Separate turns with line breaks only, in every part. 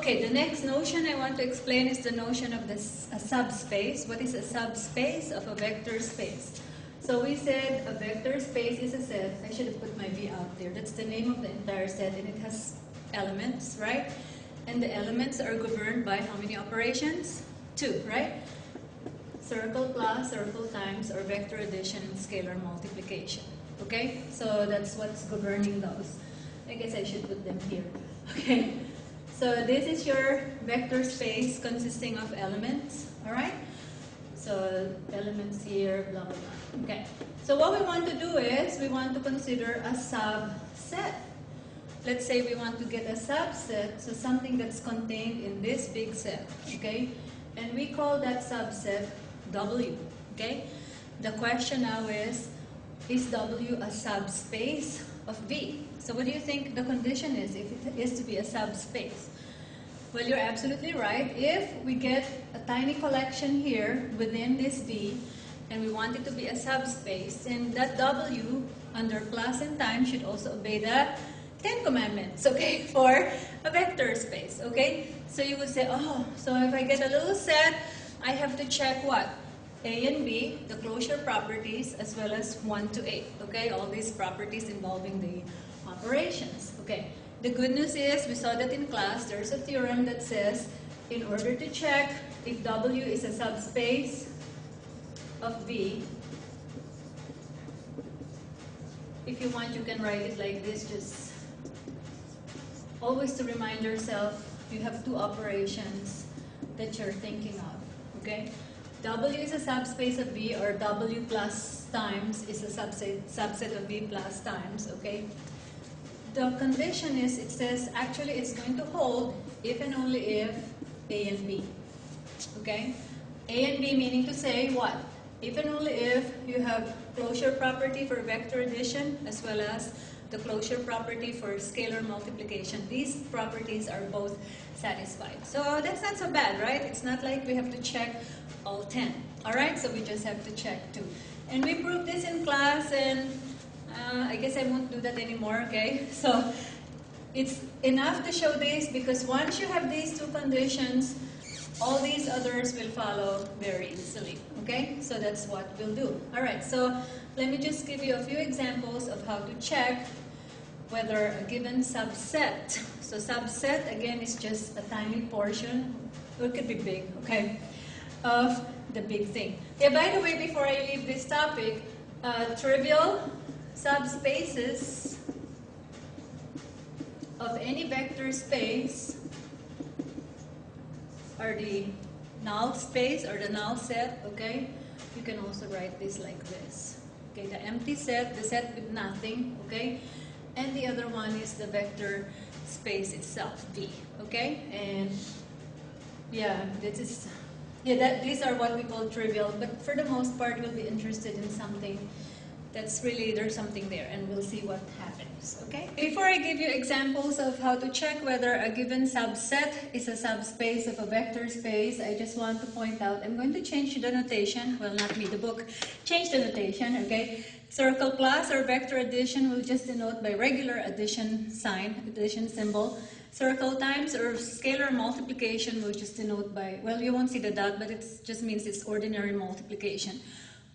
Okay, the next notion I want to explain is the notion of a subspace. What is a subspace of a vector space? So we said a vector space is a set. I should have put my V out there. That's the name of the entire set, and it has elements, right? And the elements are governed by how many operations? 2, right? Circle plus, circle times, or vector addition, scalar multiplication. Okay? So that's what's governing those. I guess I should put them here. Okay? So this is your vector space consisting of elements, all right? So elements here, blah, blah, blah. Okay. So what we want to do is we want to consider a subset. Let's say we want to get a subset, so something that's contained in this big set, okay? And we call that subset W, okay? The question now is W a subspace of V? So what do you think the condition is if it is to be a subspace? Well, you're absolutely right. If we get a tiny collection here within this V, and we want it to be a subspace, then that W under plus and times should also obey the 10 commandments, okay, for a vector space, okay? So you would say, oh, so if I get a little set, I have to check what? A and B, the closure properties, as well as 1 to 8, okay? All these properties involving the operations, okay? The good news is, we saw that in class, there's a theorem that says, in order to check if W is a subspace of V, if you want, you can write it like this, just always to remind yourself, you have 2 operations that you're thinking of, okay? W is a subspace of V, or W plus times is a subset of V plus times, okay? The condition is, it says, actually it's going to hold if and only if A and B, okay? A and B meaning to say what? If and only if you have closure property for vector addition as well as the closure property for scalar multiplication. These properties are both satisfied. So that's not so bad, right? It's not like we have to check all 10, all right? So we just have to check 2. And we proved this in class, and I guess I won't do that anymore, okay? So it's enough to show this, because once you have these 2 conditions, all these others will follow very easily, okay? So that's what we'll do. All right, so let me just give you a few examples of how to check whether a given subset, so subset again is just a tiny portion, or it could be big, okay, of the big thing. Yeah, by the way, before I leave this topic, trivial subspaces of any vector space are the null space or the null set, okay? You can also write this like this. Okay, the empty set, the set with nothing, okay? And the other one is the vector space itself, V, okay? And yeah, these are what we call trivial, but for the most part, we'll be interested in something that's really, there's something there, and we'll see what happens, okay? Before I give you examples of how to check whether a given subset is a subspace of a vector space, I just want to point out, I'm going to change the notation, well, not me, the book, change the notation, okay? Circle plus or vector addition will just denote by regular addition sign, addition symbol. Circle times or scalar multiplication will just denote by, well, you won't see the dot, but it just means it's ordinary multiplication.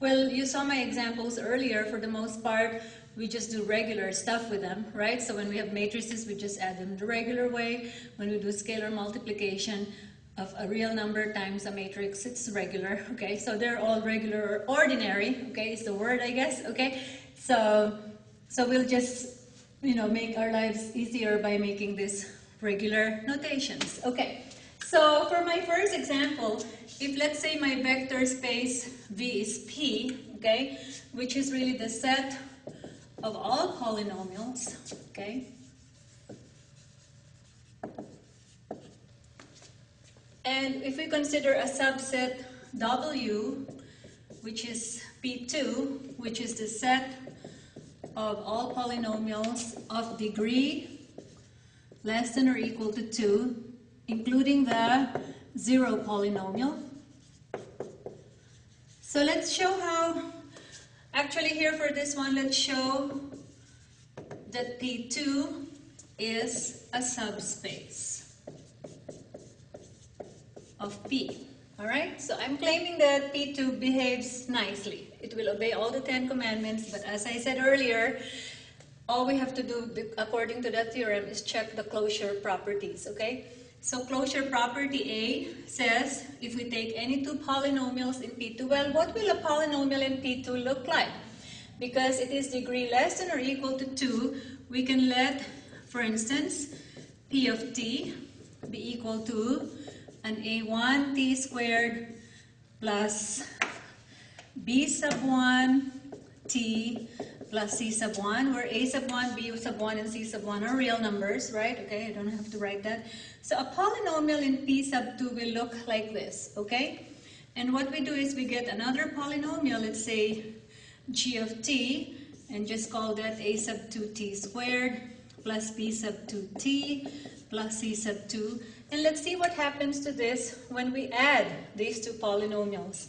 Well, you saw my examples earlier. For the most part, we just do regular stuff with them, right? So when we have matrices, we just add them the regular way. When we do scalar multiplication of a real number times a matrix, it's regular, okay? So they're all regular or ordinary, okay? Is the word, I guess, okay? So we'll just, make our lives easier by making these regular notations, okay? So for my first example, if let's say my vector space V is P, okay, which is really the set of all polynomials, okay, and if we consider a subset W, which is P2, which is the set of all polynomials of degree less than or equal to 2, including the 0 polynomial. So let's show how, actually here for this one, let's show that P2 is a subspace. of P. Alright, so I'm claiming that P2 behaves nicely. It will obey all the 10 commandments, but as I said earlier, all we have to do according to that theorem is check the closure properties, okay? So closure property A says if we take any two polynomials in P2, well, what will a polynomial in P2 look like? Because it is degree less than or equal to 2, we can let, for instance, P of t be equal to an A1 t squared plus B sub 1 t plus C sub 1, where A sub 1, B sub 1, and C sub 1 are real numbers, right? Okay, I don't have to write that. So a polynomial in P sub 2 will look like this, okay? And what we do is we get another polynomial, let's say g of t, and just call that A sub 2t squared plus B sub 2t plus C sub 2. And let's see what happens to this when we add these two polynomials.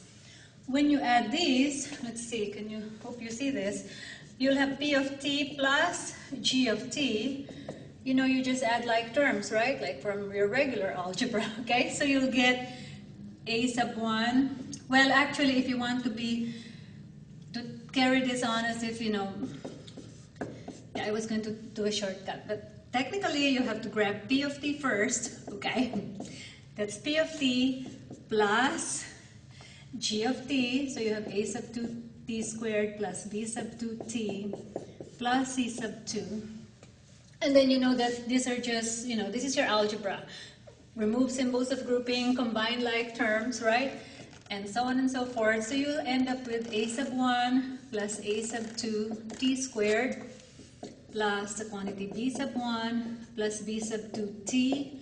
When you add these, let's see, hope you see this, you'll have P of t plus G of t. You know, you just add like terms, right? Like from your regular algebra, okay? So you'll get A sub 1. Well, actually, if you want to carry this on as if, you know, yeah, I was going to do a shortcut, but technically you have to grab P of t first, okay? That's P of t plus G of t, so you have A sub 2t squared plus B sub 2t plus C sub 2. And then you know that these are just, you know, this is your algebra. Remove symbols of grouping, combine like terms, right? And so on and so forth. So you'll end up with A sub 1 plus A sub 2 t squared plus the quantity B sub 1 plus B sub 2 t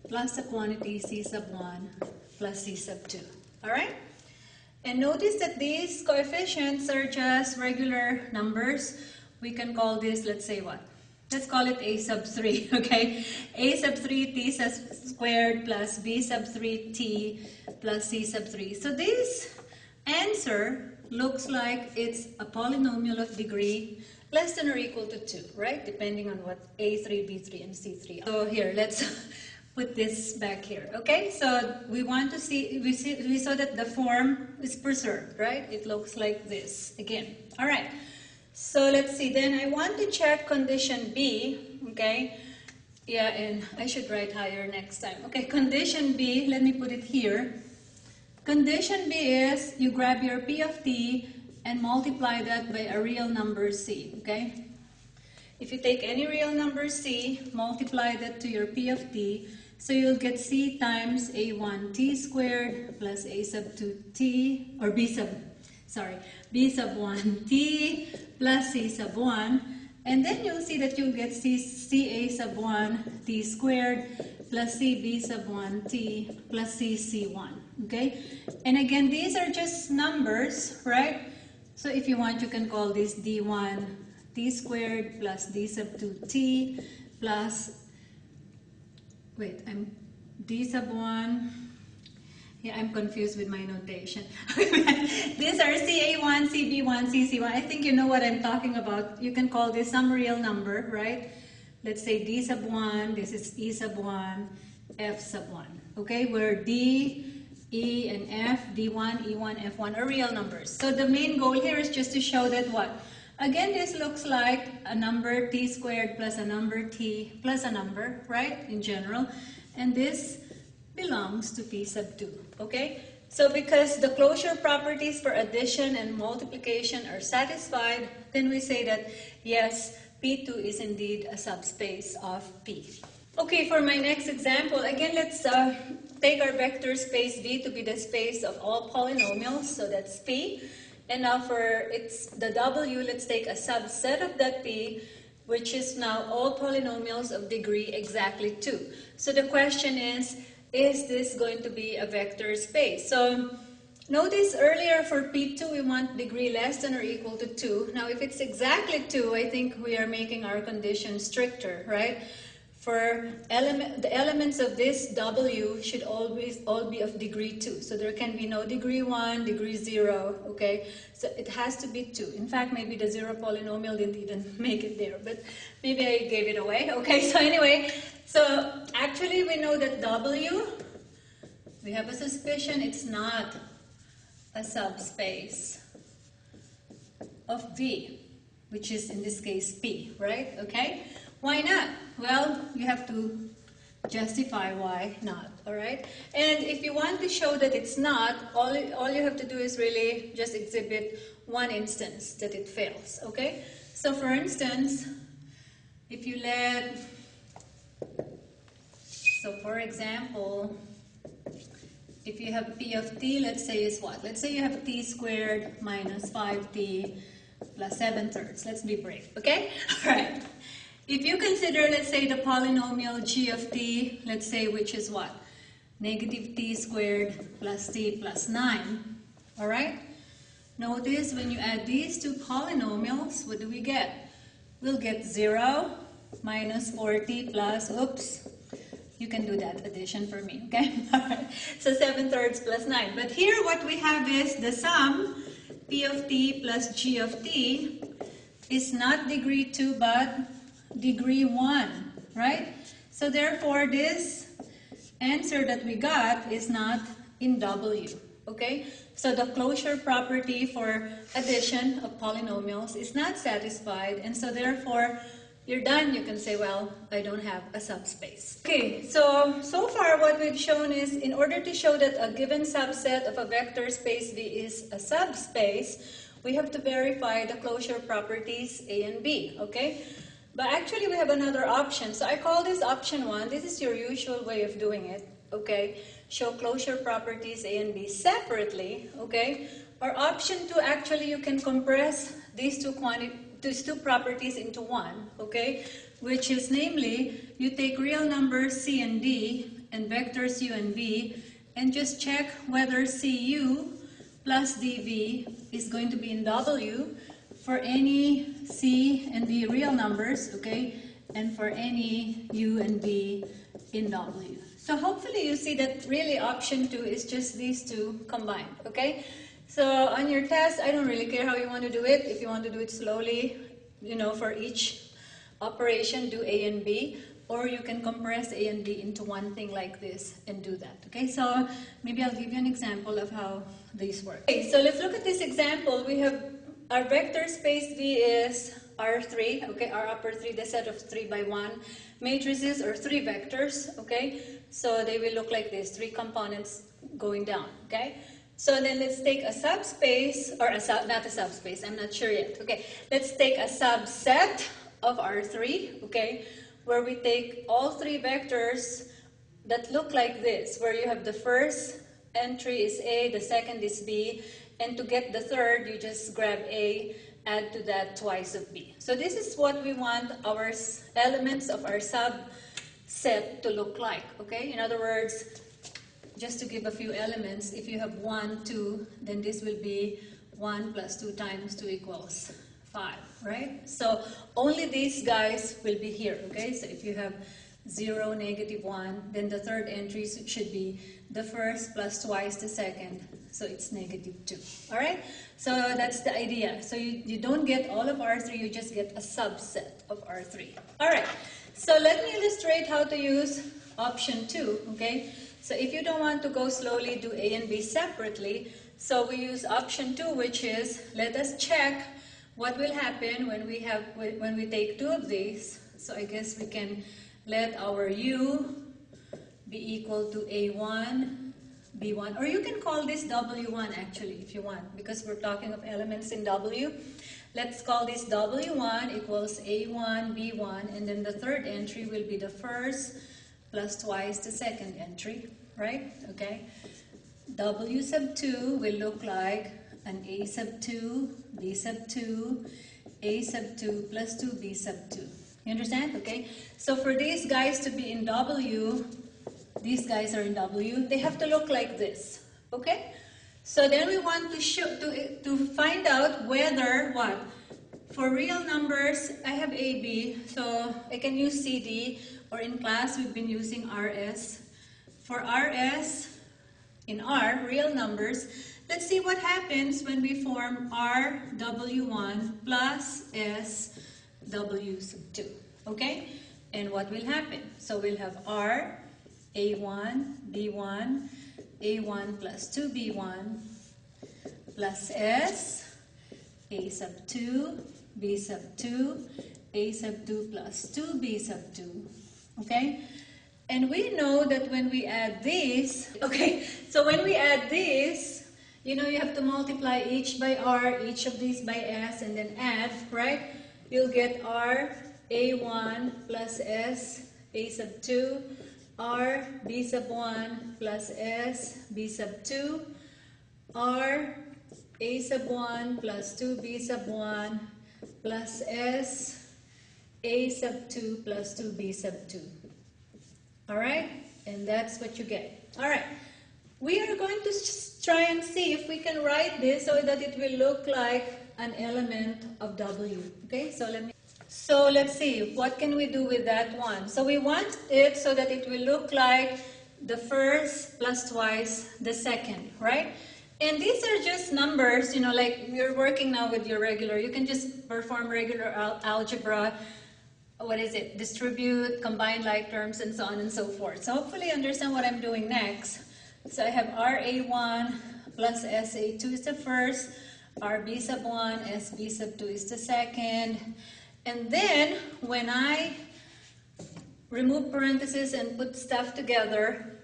plus the quantity C sub 1 plus C sub 2. Alright? And notice that these coefficients are just regular numbers. We can call this, let's say what? Let's call it A sub 3, okay? A sub 3 t squared plus B sub 3 t plus C sub 3. So this answer looks like it's a polynomial of degree less than or equal to 2, right? Depending on what A3, B3, and C3 are. So here, let's put this back here, okay? So we want to see, we saw that the form is preserved, right? It looks like this again. All right. So let's see, then I want to check condition B, okay? Yeah, and I should write higher next time. Okay, condition B, let me put it here. Condition B is you grab your P of t and multiply that by a real number C, okay? If you take any real number C, multiply that to your P of t, so you'll get C times A1 t squared plus A sub 2 t, or B sub 1 t plus C sub 1, and then you'll see that you'll get CA sub 1 t squared plus CB sub 1 t plus CC1, okay? And again, these are just numbers, right? So if you want, you can call this D1 t squared plus D sub 2 t plus, D sub 1, yeah, I'm confused with my notation. These are CA1, CB1, CC1. I think you know what I'm talking about. You can call this some real number, right? Let's say D sub 1, this is E sub 1, F sub 1. Okay, where D, E, and F, D1, E1, F1 are real numbers. So the main goal here is just to show that what? Again, this looks like a number t squared plus a number t plus a number, right, in general. And this belongs to P sub 2, okay? So because the closure properties for addition and multiplication are satisfied, then we say that, yes, P2 is indeed a subspace of P. Okay, for my next example, again, let's take our vector space V to be the space of all polynomials, so that's P. And now for the W, let's take a subset of that P, which is now all polynomials of degree exactly 2. So the question is this going to be a vector space? So notice earlier for P2, we want degree less than or equal to 2. Now if it's exactly 2, I think we are making our condition stricter, right? For the elements of this W should always all be of degree 2. So there can be no degree 1, degree 0, okay? So it has to be 2. In fact, maybe the 0 polynomial didn't even make it there, but maybe I gave it away, okay? So anyway, so actually we know that W, We have a suspicion it's not a subspace of V, which is in this case P, right? Okay? Why not? Well, you have to justify why not, all right? And if you want to show that it's not, all you have to do is really just exhibit one instance that it fails, okay? So for instance, if you so for example, if you have P of t, let's say is what? Let's say you have t squared minus 5t plus 7/3. Let's be brave, okay? All right. If you consider, let's say, the polynomial g of t, let's say, which is what? Negative t squared plus t plus 9, all right? Notice when you add these two polynomials, what do we get? We'll get 0 minus 4t plus, oops, you can do that addition for me, okay? All right. So 7/3 plus 9. But here what we have is the sum, p of t plus g of t, is not degree 2 but degree 1, right? So therefore this answer that we got is not in W, okay? So the closure property for addition of polynomials is not satisfied, and so therefore you're done. You can say, well, I don't have a subspace. Okay, so far what we've shown is in order to show that a given subset of a vector space V is a subspace, we have to verify the closure properties A and B, okay? But actually we have another option. So I call this option 1. This is your usual way of doing it, okay? Show closure properties A and B separately, okay? Or option 2, actually you can compress these two properties into one, okay? Which is namely, you take real numbers C and D and vectors U and V and just check whether CU plus DV is going to be in W for any C and D real numbers, okay, and for any U and V in W. So hopefully you see that really option 2 is just these two combined, okay? So on your test, I don't really care how you want to do it. If you want to do it slowly, you know, for each operation, do A and B, or you can compress A and B into one thing like this and do that, okay? So maybe I'll give you an example of how these work. Okay, so let's look at this example. We have our vector space V is R3, okay, R upper 3, the set of 3 by 1 matrices or 3 vectors, okay? So they will look like this, 3 components going down, okay? So then let's take a subspace, or not a subspace, I'm not sure yet, okay? Let's take a subset of R3, okay, where we take all 3 vectors that look like this, where you have the first entry is A, the second is B, and to get the third, you just grab A, add to that twice of B. So this is what we want our elements of our subset to look like, okay? In other words, just to give a few elements, if you have 1, 2, then this will be 1 plus 2 times 2 equals 5, right? So only these guys will be here, okay? So if you have 0, negative 1, then the third entry should be the first plus twice the second, so it's negative 2, all right? So that's the idea. So you don't get all of R3, you just get a subset of R3. All right, so let me illustrate how to use option 2, okay? So if you don't want to go slowly, do A and B separately. So we use option 2, which is, let us check what will happen when we take 2 of these. So I guess we can let our U be equal to A1, B1, or you can call this W1 actually if you want, because we're talking of elements in W. Let's call this W1 equals A1, B1, and then the third entry will be the first plus twice the second entry, right? Okay. W sub 2 will look like an A sub 2, B sub 2, A sub 2 plus 2B sub 2. You understand? Okay. So for these guys to be in W, these guys are in W, they have to look like this. Okay? So then we want to find out whether what? For real numbers, I have AB, so I can use CD, or in class we've been using RS. For RS, in R, real numbers, let's see what happens when we form RW1 plus SW sub 2. Okay? And what will happen? So we'll have R, A1, B1, A1 plus 2B1 plus S, A sub 2, B sub 2, A sub 2 plus 2B sub 2. Okay? And we know that when we add these, okay, so when we add these, you know you have to multiply each by R, each of these by S, and then add, right? You'll get R, A1 plus S, A sub 2, R, B sub 1 plus S, B sub 2, R, A sub 1 plus 2B sub 1 plus S, A sub 2 plus 2B sub 2. Alright? And that's what you get. Alright. We are going to try and see if we can write this so that it will look like an element of W. Okay? So let's see. What can we do with that one? So we want it so that it will look like the first plus twice the second. Right? And these are just numbers, you know, like you're working now with your regular. You can just perform regular algebra. What is it? Distribute, combine like terms, and so on and so forth. So hopefully you understand what I'm doing next. So I have RA1 plus SA2 is the first, RB sub 1, SB sub 2 is the second. And then when I remove parentheses and put stuff together,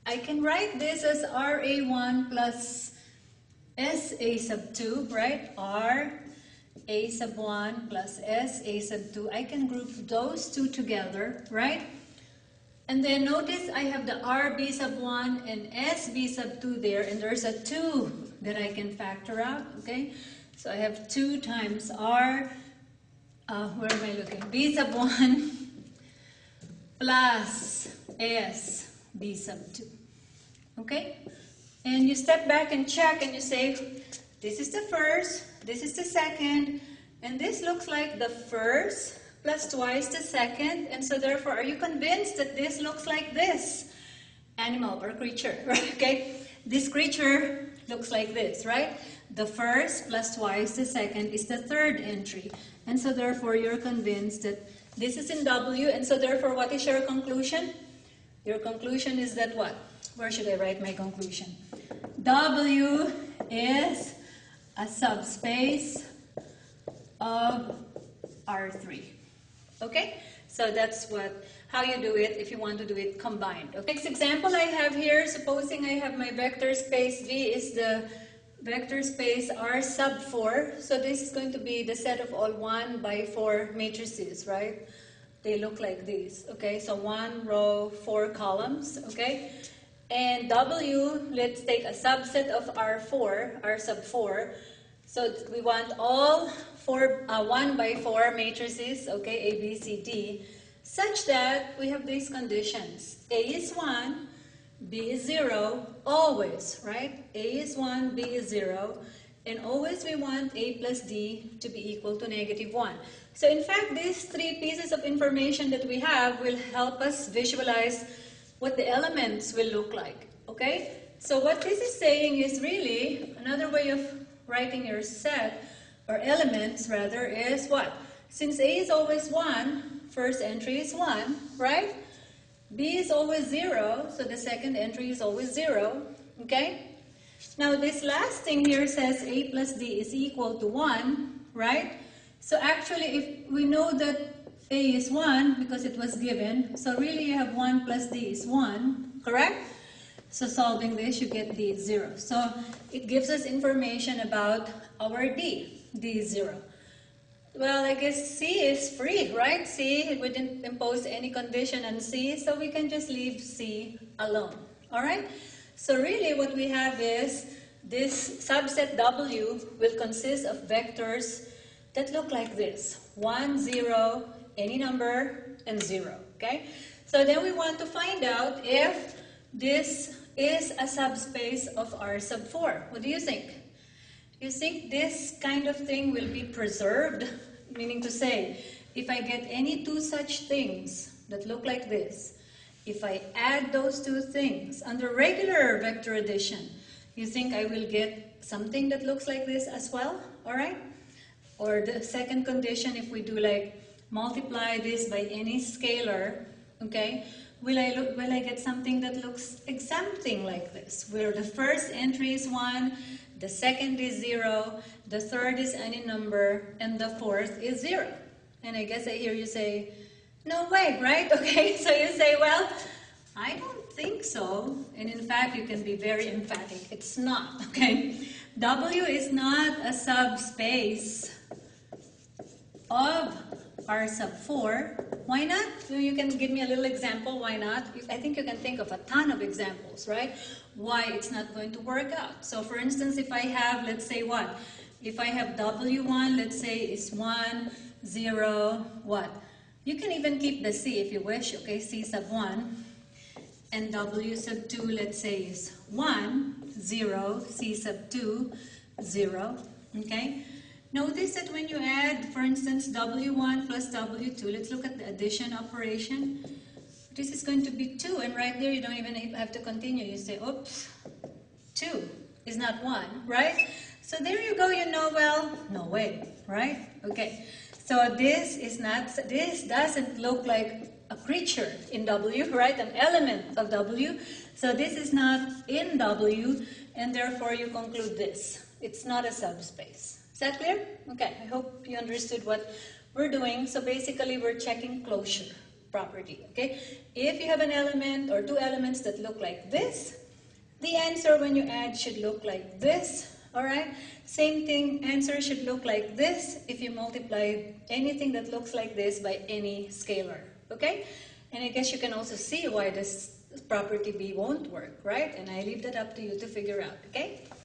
I can write this as RA1 plus SA sub 2, right? R A sub 1 plus S, A sub 2. I can group those two together, right? And then notice I have the RB sub 1 and SB sub 2 there, and there's a 2 that I can factor out, okay? So I have 2 times R, where am I looking? B sub 1 plus S, B sub 2, okay? And you step back and check and you say, this is the first, this is the second, and this looks like the first plus twice the second, and so therefore, are you convinced that this looks like this animal or creature, okay? This creature looks like this, right? The first plus twice the second is the third entry, and so therefore, you're convinced that this is in W, and so therefore, what is your conclusion? Your conclusion is that what? Where should I write my conclusion? W is a subspace of R3. Okay? So that's how you do it if you want to do it combined. Okay? Next example I have here, supposing I have my vector space V is the vector space R sub 4. So this is going to be the set of all 1 by 4 matrices, right? They look like these. Okay? So 1 row, 4 columns. Okay? And W, let's take a subset of R4, R sub 4. So we want all 1 by 4 matrices, okay, A, B, C, D, such that we have these conditions. A is 1, B is 0, always, right? A is 1, B is 0, and always we want A plus D to be equal to -1. So in fact, these 3 pieces of information that we have will help us visualize what the elements will look like, okay? So what this is saying is really, another way of writing your set, or elements rather, is what? Since A is always 1, first entry is 1, right? B is always 0, so the second entry is always 0, okay? Now this last thing here says A plus D is equal to 1, right? So actually, if we know that A is 1 because it was given, so really you have 1 plus D is 1, correct? So solving this, you get D is 0. So it gives us information about our D. D is 0. Well, I guess C is free, right? C, we didn't impose any condition on C, so we can just leave C alone, all right? So really what we have is this subset W will consist of vectors that look like this. 1, 0, any number, and 0, okay? So then we want to find out if this is a subspace of R sub 4. What do you think? You think this kind of thing will be preserved? Meaning to say, if I get any 2 such things that look like this, if I add those 2 things under regular vector addition, you think I will get something that looks like this as well? All right? Or the second condition, if we do like multiply this by any scalar, okay, will I get something that looks something like this, where the first entry is 1, the second is 0, the third is any number, and the fourth is 0. And I guess I hear you say, no way, right? Okay, so you say, well, I don't think so. And in fact, you can be very emphatic. It's not, okay? W is not a subspace of R sub 4. Why not? So you can give me a little example. Why not? I think you can think of a ton of examples, right? Why it's not going to work out. So for instance, if I have, let's say what? If I have W1, let's say is 1, 0, what? You can even keep the C if you wish, okay? C sub 1. And W sub 2, let's say is 1, 0, C sub 2, 0, okay? Notice that when you add, for instance, W1 plus W2, let's look at the addition operation. This is going to be 2, and right there you don't even have to continue. You say, oops, 2 is not 1, right? So there you go, you know, well, no way, right? Okay, so this doesn't look like a creature in W, right? An element of W. So this is not in W, and therefore you conclude this. It's not a subspace. Is that clear? Okay, I hope you understood what we're doing. So basically we're checking closure property, okay? If you have an element or two elements that look like this, the answer when you add should look like this, all right? Same thing, answer should look like this if you multiply anything that looks like this by any scalar, okay? And I guess you can also see why this property B won't work, right? And I leave that up to you to figure out, okay?